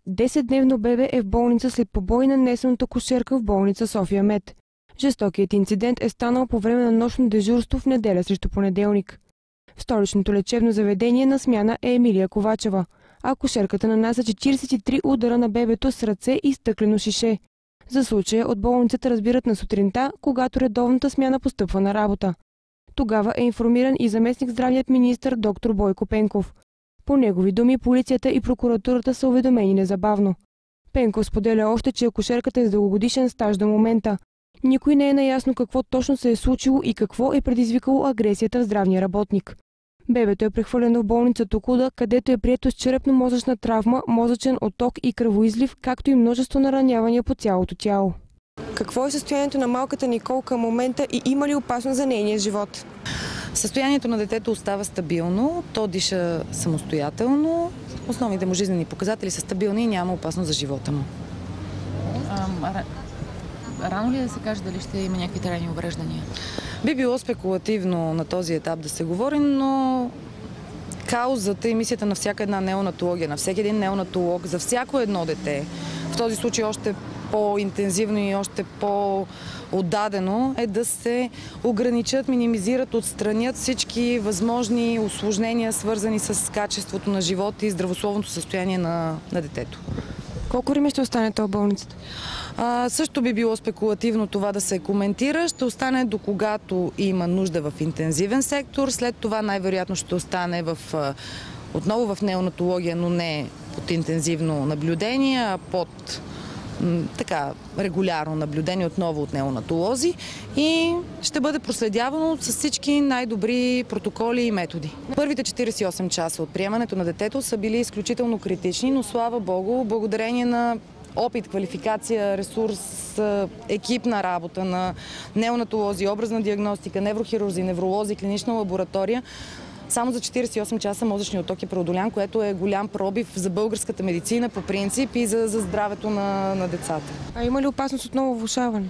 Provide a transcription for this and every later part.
10-дневно бебе е в болница след побой, нанесен от акушерка в болница София Мед. Жестокият инцидент е станал по време на нощно дежурство в неделя срещу понеделник. В столичното лечебно заведение на смяна е Емилия Ковачева. Акушерката нанася 43 удара на бебето с ръце и стъклено шише. За случая от болницата разбират на сутринта, когато редовната смяна постъпва на работа. Тогава е информиран и заместник здравният министър доктор Бойко Пенков. По негови думи, полицията и прокуратурата са уведомени незабавно. Пенков споделя още, че акушерката е с дългогодишен стаж до момента. Никой не е наясно какво точно се е случило и какво е предизвикало агресията в здравния работник. Бебето е прехвърлено в болница Токуда, където е прието с черепно-мозъчна травма, мозъчен отток и кръвоизлив, както и множество наранявания по цялото тяло. Какво е състоянието на малката Никол към момента и има ли опасност за нейния живот? Състоянието на детето остава стабилно, то диша самостоятелно, основните му жизнени показатели са стабилни и няма опасност за живота му. Рано ли е да се каже дали ще има някакви трайни увреждания? Би било спекулативно на този етап да се говори, но каузата и мисията на всяка една неонатология, на всеки един неонатолог, за всяко едно дете, в този случай още по-интензивно и още по-отдадено, е да се ограничат, минимизират, отстранят всички възможни усложнения, свързани с качеството на живот и здравословното състояние на детето. Колко време ще остане това в болницата? Също би било спекулативно това да се коментира. Ще остане до когато има нужда в интензивен сектор. След това най-вероятно ще остане отново в неонатология, но не под интензивно наблюдение, а под регулярно наблюдение отново от неонатолози и ще бъде проследявано с всички най-добри протоколи и методи. Първите 48 часа от приемането на детето са били изключително критични, но слава Богу, благодарение на опит, квалификация, ресурс, екипна работа на неонатолози, образна диагностика, неврохирурзи, невролози, клинична лаборатория, само за 48 часа мозъчният отток е преодолян, което е голям пробив за българската медицина по принцип и за здравето на децата. А има ли опасност от ново влошаване?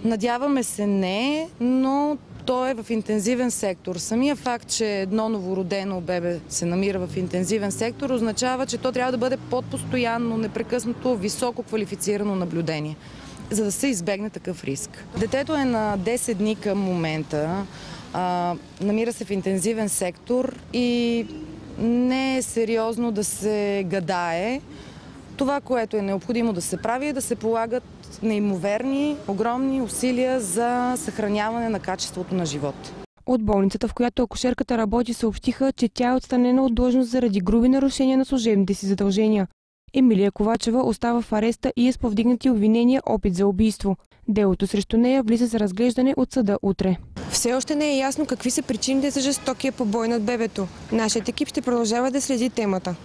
Надяваме се не, но то е в интензивен сектор. Самия факт, че едно новородено бебе се намира в интензивен сектор, означава, че то трябва да бъде под постоянно, непрекъснато, високо квалифицирано наблюдение, за да се избегне такъв риск. Детето е на 10 дни към момента. Намира се в интензивен сектор и не е сериозно да се гадае. Това, което е необходимо да се прави, е да се полагат неимоверни, огромни усилия за съхраняване на качеството на живот. От болницата, в която акушерката работи, съобщиха, че тя е отстранена от длъжност заради груби нарушения на служебните си задължения. Емилия Ковачева остава в ареста и е с повдигнати обвинения опит за убийство. Делото срещу нея влиза за разглеждане от съда утре. Все още не е ясно какви са причините за жестокия побой над бебето. Нашият екип ще продължава да следи темата.